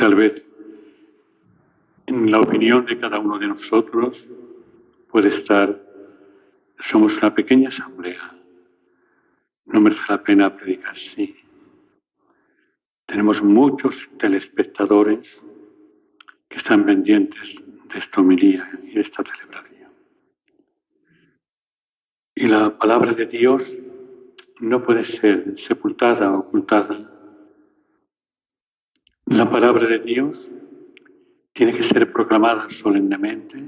Tal vez en la opinión de cada uno de nosotros puede estar, somos una pequeña asamblea, no merece la pena predicar así. Tenemos muchos telespectadores que están pendientes de esta homilía y de esta celebración. Y la palabra de Dios no puede ser sepultada o ocultada. La palabra de Dios tiene que ser proclamada solemnemente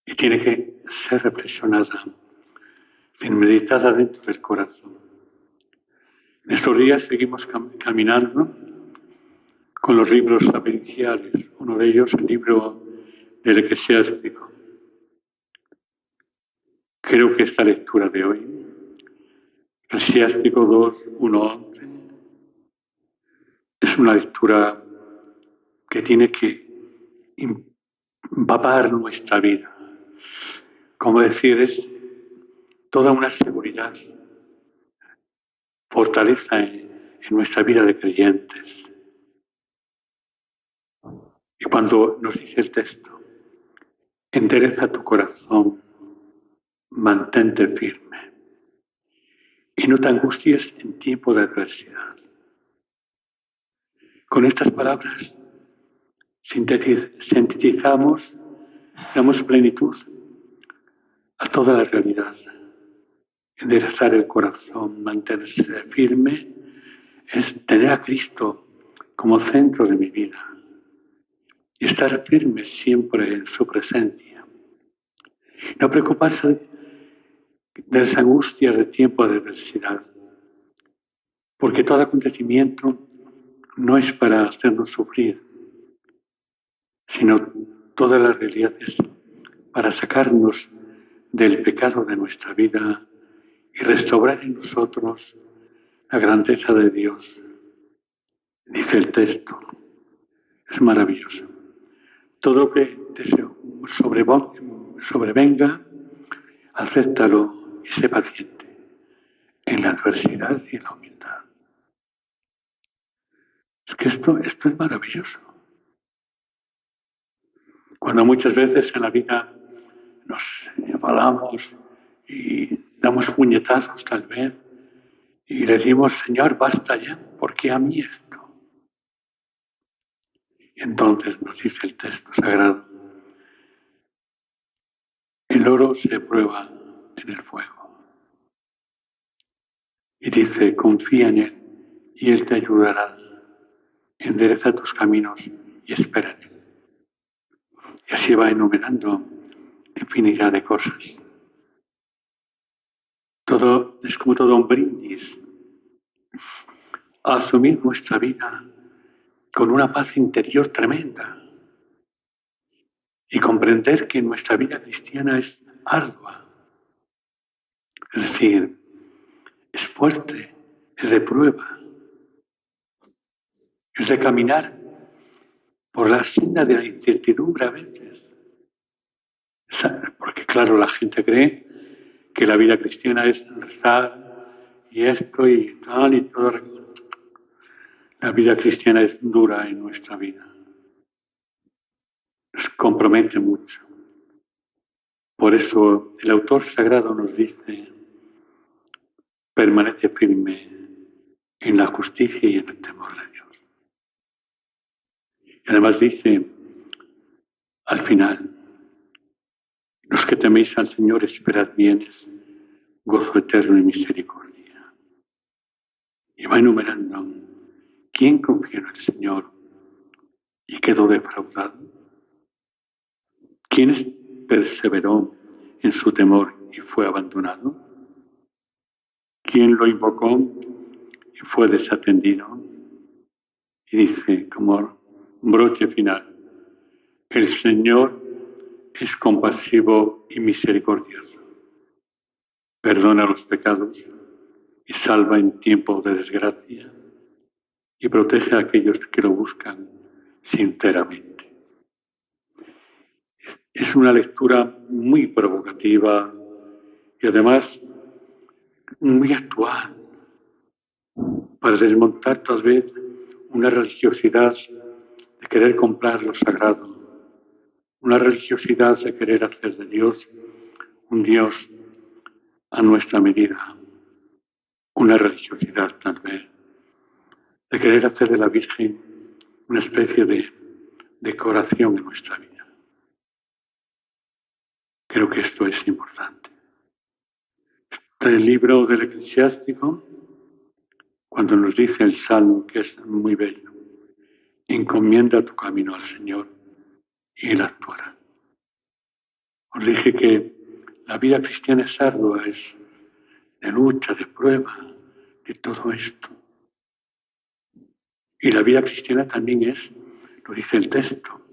y tiene que ser reflexionada, meditada dentro del corazón. En estos días seguimos caminando con los libros sapienciales, uno de ellos el libro del Eclesiástico. Creo que esta lectura de hoy, Eclesiástico 2, 1, 11, es una lectura que tiene que empapar nuestra vida. Como decir, es toda una seguridad, fortaleza en nuestra vida de creyentes. Y cuando nos dice el texto, endereza tu corazón, mantente firme y no te angusties en tiempo de adversidad. Con estas palabras sintetizamos, damos plenitud a toda la realidad. Enderezar el corazón, mantenerse firme, es tener a Cristo como centro de mi vida y estar firme siempre en su presencia. No preocuparse de las angustias de tiempo de adversidad, porque todo acontecimiento no es para hacernos sufrir, sino toda la realidad es para sacarnos del pecado de nuestra vida y restaurar en nosotros la grandeza de Dios. Dice el texto, es maravilloso. Todo lo que te sobrevenga, acéptalo y sé paciente en la adversidad y en la humildad. Es que esto es maravilloso. Cuando muchas veces en la vida nos enfadamos y damos puñetazos tal vez y le decimos, Señor, basta ya, ¿por qué a mí esto? Y entonces nos dice el texto sagrado, el oro se prueba en el fuego. Y dice, confía en Él y Él te ayudará. Endereza tus caminos y espera en Él. Y así va enumerando infinidad de cosas. Todo es como todo un brindis a asumir nuestra vida con una paz interior tremenda y comprender que nuestra vida cristiana es ardua, es decir, es fuerte, es de prueba, es de caminar por la senda de la incertidumbre a veces. Porque claro, la gente cree que la vida cristiana es rezar y esto y tal y todo. La vida cristiana es dura en nuestra vida. Nos compromete mucho. Por eso el autor sagrado nos dice, permanece firme en la justicia y en el temor de Dios. Y además dice, al final, los que teméis al Señor esperad bienes, gozo eterno y misericordia. Y va enumerando, ¿quién confió en el Señor y quedó defraudado? ¿Quién perseveró en su temor y fue abandonado? ¿Quién lo invocó y fue desatendido? Y dice, como broche final, el Señor es compasivo y misericordioso. Perdona los pecados y salva en tiempo de desgracia y protege a aquellos que lo buscan sinceramente. Es una lectura muy provocativa y además muy actual para desmontar tal vez una religiosidad de querer comprar lo sagrado, una religiosidad de querer hacer de Dios un Dios a nuestra medida, una religiosidad tal vez, de querer hacer de la Virgen una especie de decoración en nuestra vida. Creo que esto es importante. Este libro del Eclesiástico, cuando nos dice el Salmo, que es muy bello, encomienda tu camino al Señor y Él actuará. Os dije que la vida cristiana es ardua, es de lucha, de prueba, de todo esto. Y la vida cristiana también es, lo dice el texto,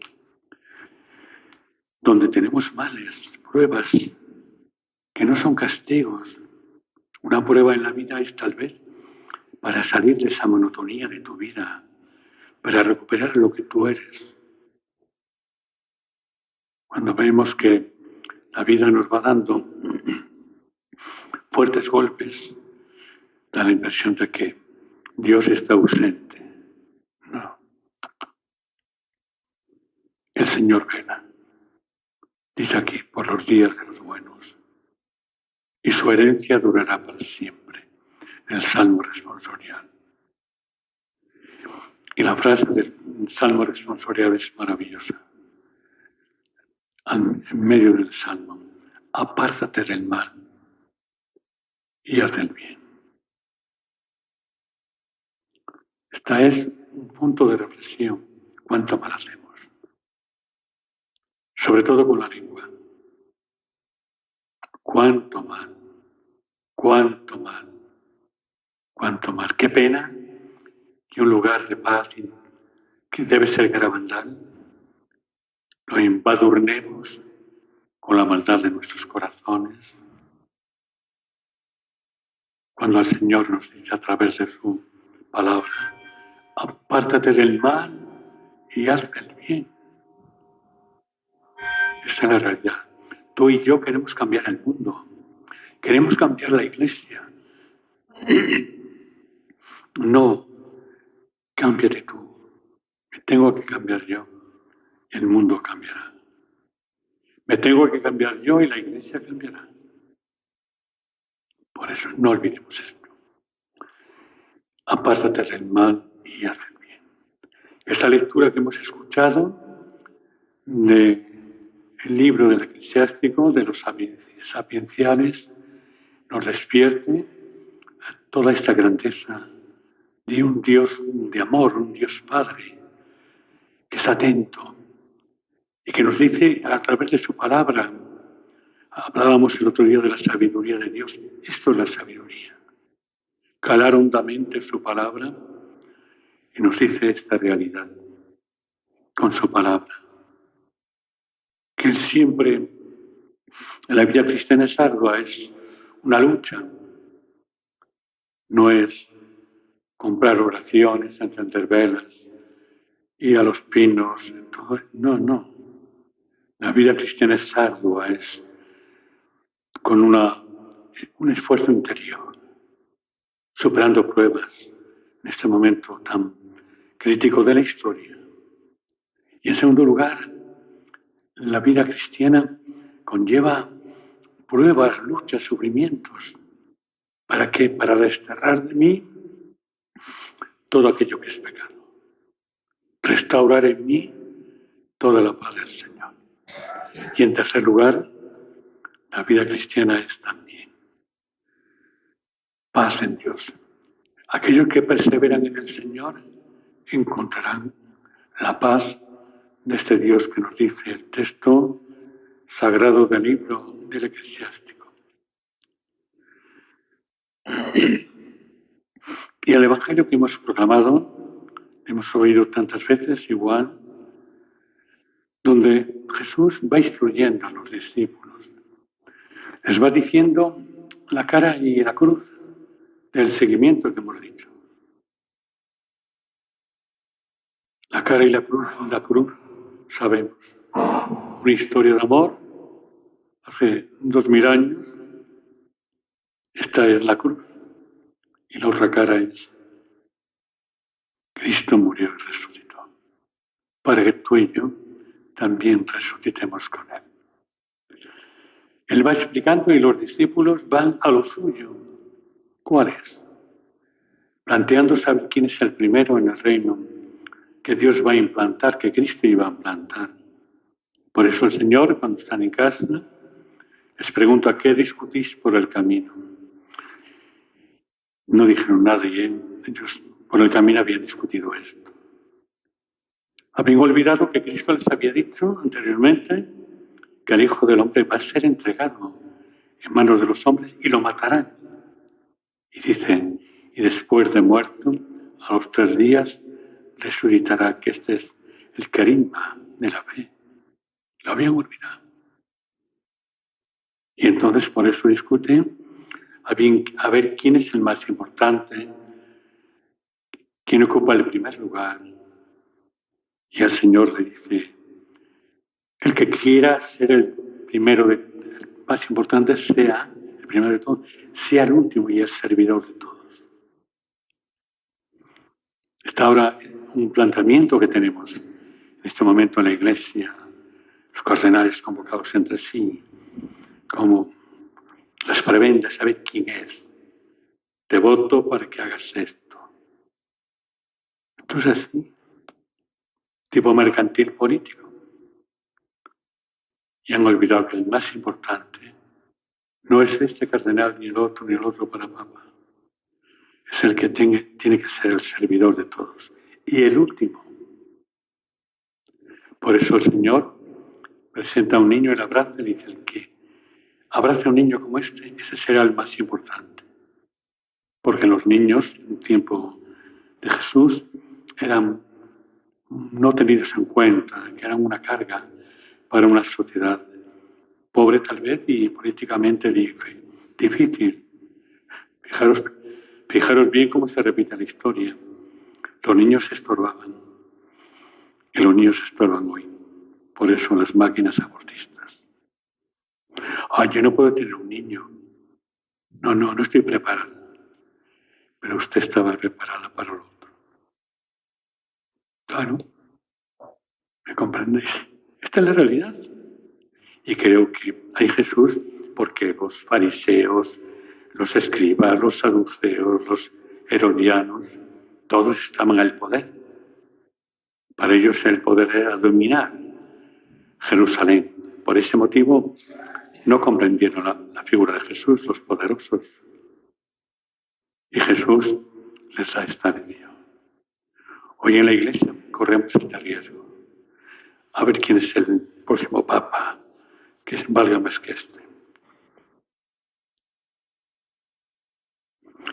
donde tenemos males, pruebas, que no son castigos. Una prueba en la vida es tal vez para salir de esa monotonía de tu vida, para recuperar lo que tú eres. Cuando vemos que la vida nos va dando fuertes golpes, da la impresión de que Dios está ausente. No. El Señor vela. Dice aquí, por los días de los buenos. Y su herencia durará para siempre. El Salmo responsorial. Y la frase del Salmo responsorial es maravillosa. En medio del Salmo, apártate del mal y haz el bien. Esta es un punto de reflexión. ¿Cuánto mal hacemos? Sobre todo con la lengua. ¿Cuánto mal? ¿Cuánto mal? ¿Cuánto mal? Qué pena que un lugar de paz que debe ser garabandal lo embadurnemos con la maldad de nuestros corazones. Cuando el Señor nos dice a través de su palabra, apártate del mal y haz el bien. Esta es la realidad. Tú y yo queremos cambiar el mundo. Queremos cambiar la iglesia. No, cámbiate tú. Me tengo que cambiar yo y el mundo cambiará. Me tengo que cambiar yo y la iglesia cambiará. Por eso no olvidemos esto. Apártate del mal y haz el bien. Esta lectura que hemos escuchado del libro del Eclesiástico, de los sapienciales, nos despierte a toda esta grandeza de un Dios de amor, un Dios Padre, que es atento y que nos dice a través de su palabra. Hablábamos el otro día de la sabiduría de Dios. Esto es la sabiduría. Calar hondamente su palabra y nos dice esta realidad con su palabra. Que Él siempre, en la vida cristiana es ardua, es una lucha. No es comprar oraciones, encender velas, ir a los pinos. Todo. No, no. La vida cristiana es ardua, es con un esfuerzo interior, superando pruebas en este momento tan crítico de la historia. Y en segundo lugar, la vida cristiana conlleva pruebas, luchas, sufrimientos. ¿Para qué? Para desterrar de mí todo aquello que es pecado. Restaurar en mí toda la paz del Señor. Y en tercer lugar, la vida cristiana es también paz en Dios. Aquellos que perseveran en el Señor encontrarán la paz de este Dios que nos dice el texto sagrado del libro del Eclesiástico. Y el Evangelio que hemos proclamado, hemos oído tantas veces igual, donde Jesús va instruyendo a los discípulos. Les va diciendo la cara y la cruz del seguimiento que hemos dicho. La cara y la cruz, sabemos. Una historia de amor, hace 2000 años, esta es la cruz. Y la otra cara es Cristo murió y resucitó. para que tú y yo también resucitemos con Él. Él va explicando y los discípulos van a lo suyo. ¿Cuál es? Planteando saber quién es el primero en el reino que Dios va a implantar, que Cristo iba a implantar. Por eso el Señor, cuando están en casa, les pregunta: ¿qué discutís por el camino? No dijeron nada y ellos por el camino habían discutido esto. Habían olvidado que Cristo les había dicho anteriormente que el Hijo del Hombre va a ser entregado en manos de los hombres y lo matarán. Y dicen: y después de muerto, a los 3 días, resucitará, que este es el carisma de la fe. Lo habían olvidado. Y entonces por eso discuten a ver quién es el más importante, quién ocupa el primer lugar. Y el Señor le dice: el que quiera ser el primero, el más importante, sea el primero de todos, sea el último y el servidor de todos. Está ahora un planteamiento que tenemos en este momento en la Iglesia, los cardenales convocados entre sí, como las prebendas, saber quién es. Te voto para que hagas esto. Entonces, así, tipo mercantil político. Y han olvidado que el más importante no es este cardenal, ni el otro para papa. Es el que tiene que ser el servidor de todos. Y el último. Por eso el Señor presenta a un niño y le abraza y dice: el que abraza a un niño como este, ese será el más importante. Porque los niños, en tiempo de Jesús, eran no tenidos en cuenta, que eran una carga para una sociedad pobre tal vez y políticamente difícil. Fijaros bien cómo se repite la historia. Los niños se estorbaban y los niños se estorban hoy. Por eso las máquinas abortistas. Yo no puedo tener un niño. No estoy preparada. Pero usted estaba preparada para lo otro. Claro, ¿me comprendéis? Esta es la realidad. Y creo que hay Jesús porque los fariseos, los escribas, los saduceos, los herodianos, todos estaban al poder. Para ellos el poder era dominar Jerusalén. Por ese motivo no comprendieron la figura de Jesús, los poderosos. Y Jesús les ha establecido. Hoy en la Iglesia corremos este riesgo. A ver quién es el próximo Papa que valga más que este.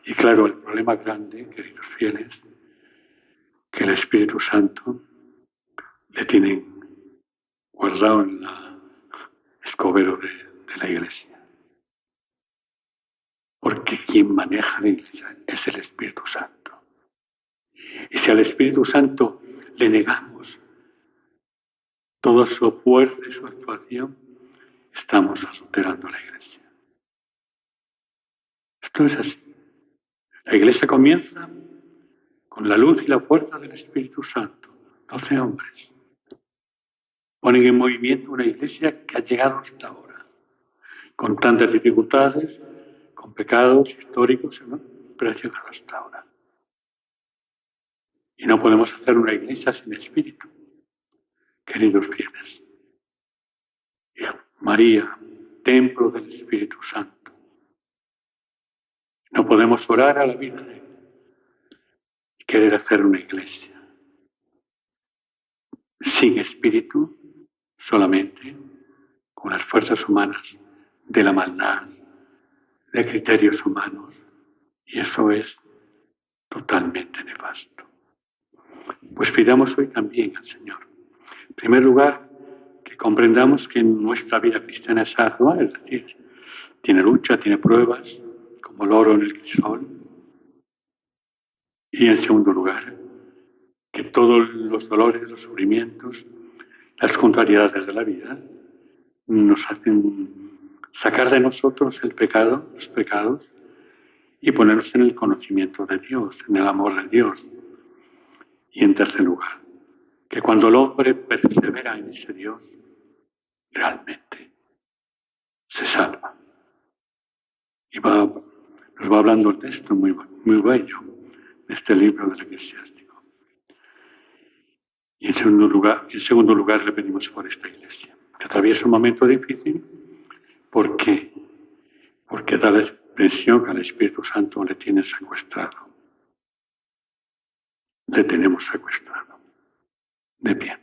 Y claro, el problema grande, queridos fieles, que el Espíritu Santo le tienen guardado en la escobero de la Iglesia. Porque quien maneja la Iglesia es el Espíritu Santo. Y si al Espíritu Santo le negamos toda su fuerza y su actuación, estamos adulterando la Iglesia. Esto es así. La Iglesia comienza con la luz y la fuerza del Espíritu Santo. 12 hombres ponen en movimiento una Iglesia que ha llegado hasta ahora, con tantas dificultades, con pecados históricos, ¿no? Pero ha llegado hasta ahora. Y no podemos hacer una Iglesia sin Espíritu, queridos fieles. María, templo del Espíritu Santo. No podemos orar a la Virgen y querer hacer una Iglesia sin Espíritu, solamente con las fuerzas humanas de la maldad, de criterios humanos. Y eso es totalmente nefasto. Pues pidamos hoy también al Señor, en primer lugar, que comprendamos que nuestra vida cristiana es ardua, es decir, tiene lucha, tiene pruebas, como el oro en el crisol. Y en segundo lugar, que todos los dolores, los sufrimientos, las contrariedades de la vida nos hacen sacar de nosotros el pecado, los pecados, y ponernos en el conocimiento de Dios, en el amor de Dios. Y en tercer lugar, que cuando Cuando el hombre persevera en ese Dios, realmente se salva. Y nos va hablando el texto muy bello de este libro del Eclesiástico. Y en segundo lugar le pedimos por esta iglesia, que atraviesa un momento difícil. ¿Por qué? Porque da la impresión que al Espíritu Santo le tiene secuestrado. Le tenemos secuestrado. De pie.